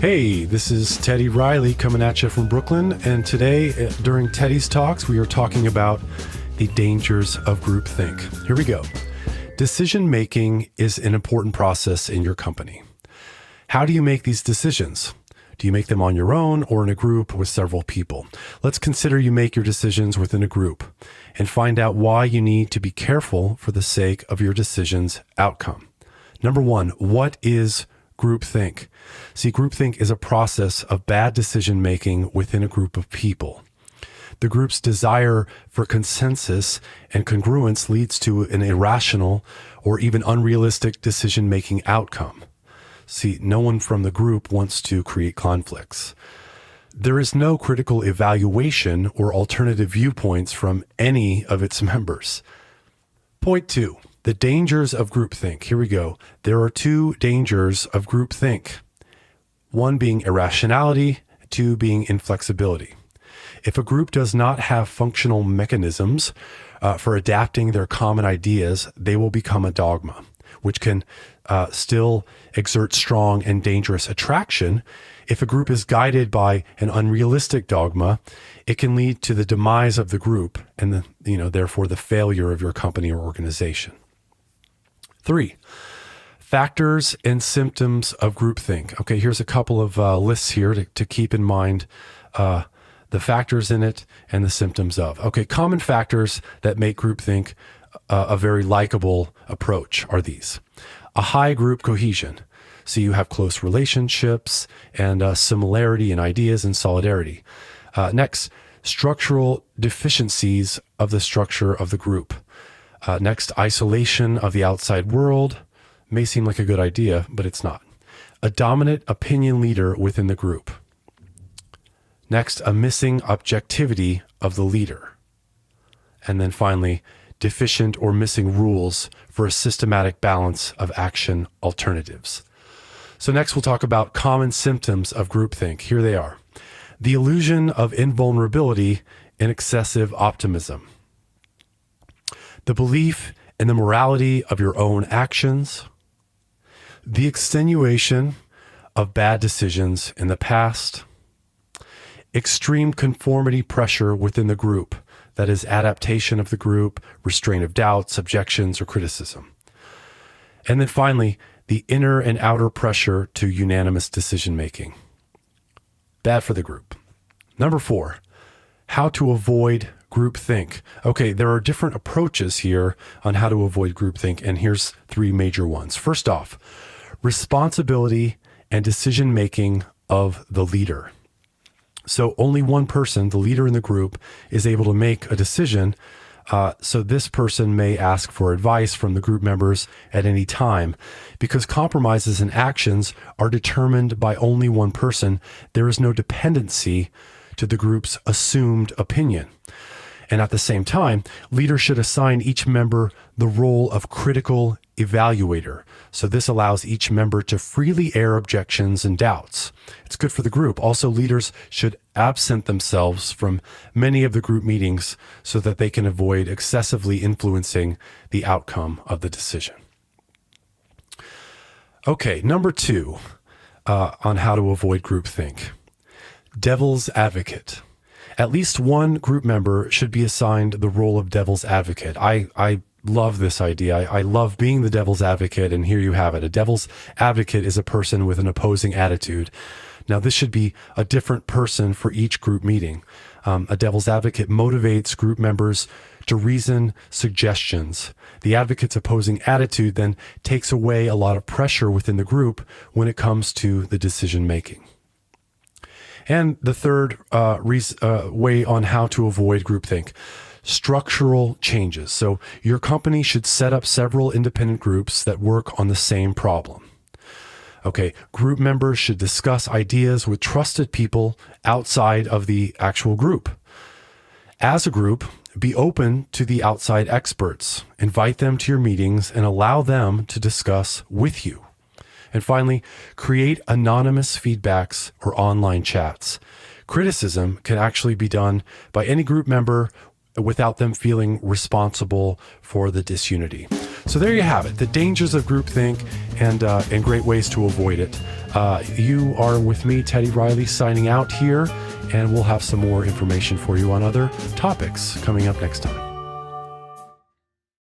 Hey, this is Teddy Riley coming at you from Brooklyn, and today during Teddy's Talks, we are talking about the dangers of groupthink. Here we go. Decision making is an important process in your company. How do you make these decisions? Do you make them on your own or in a group with several people? Let's consider you make your decisions within a group and find out why you need to be careful for the sake of your decision's outcome. Number one, what is groupthink? See, groupthink is a process of bad decision making within a group of people. The group's desire for consensus and congruence leads to an irrational or even unrealistic decision making outcome. See, no one from the group wants to create conflicts. There is no critical evaluation or alternative viewpoints from any of its members. Point two. The dangers of groupthink. Here we go. There are two dangers of groupthink. One being irrationality, two being inflexibility. If a group does not have functional mechanisms for adapting their common ideas, they will become a dogma, which can still exert strong and dangerous attraction. If a group is guided by an unrealistic dogma, it can lead to the demise of the group and therefore the failure of your company or organization. 3, factors and symptoms of groupthink. Okay, here's a couple of lists here to keep in mind the factors in it and the symptoms of. Okay, common factors that make groupthink a very likable approach are these. A high group cohesion. So you have close relationships and similarity in ideas and solidarity. Next, structural deficiencies of the structure of the group. Next, isolation of the outside world. May seem like a good idea, but it's not. A dominant opinion leader within the group. Next, a missing objectivity of the leader. And then finally, deficient or missing rules for a systematic balance of action alternatives. So next we'll talk about common symptoms of groupthink. Here they are. The illusion of invulnerability and excessive optimism. The belief in the morality of your own actions. The extenuation of bad decisions in the past. Extreme conformity pressure within the group. That is adaptation of the group, restraint of doubts, objections, or criticism. And then finally, the inner and outer pressure to unanimous decision-making. Bad for the group. Number 4, how to avoid groupthink. Okay, there are different approaches here on how to avoid groupthink, and here's 3 major ones. First off, responsibility and decision-making of the leader. So only one person, the leader in the group, is able to make a decision. So this person may ask for advice from the group members at any time. Because compromises and actions are determined by only one person, there is no dependency to the group's assumed opinion. And at the same time, leaders should assign each member the role of critical evaluator. So this allows each member to freely air objections and doubts. It's good for the group. Also, leaders should absent themselves from many of the group meetings so that they can avoid excessively influencing the outcome of the decision. Okay, number 2 on how to avoid groupthink. Devil's advocate. At least one group member should be assigned the role of devil's advocate. I love this idea. I love being the devil's advocate, and here you have it. A devil's advocate is a person with an opposing attitude. Now, this should be a different person for each group meeting. A devil's advocate motivates group members to reason suggestions. The advocate's opposing attitude then takes away a lot of pressure within the group when it comes to the decision making. And the third way on how to avoid groupthink, structural changes. So your company should set up several independent groups that work on the same problem. Okay, group members should discuss ideas with trusted people outside of the actual group. As a group, be open to the outside experts. Invite them to your meetings and allow them to discuss with you. And finally, create anonymous feedbacks or online chats. Criticism can actually be done by any group member without them feeling responsible for the disunity. So there you have it, the dangers of groupthink and great ways to avoid it. You are with me, Teddy Riley, signing out here, and we'll have some more information for you on other topics coming up next time.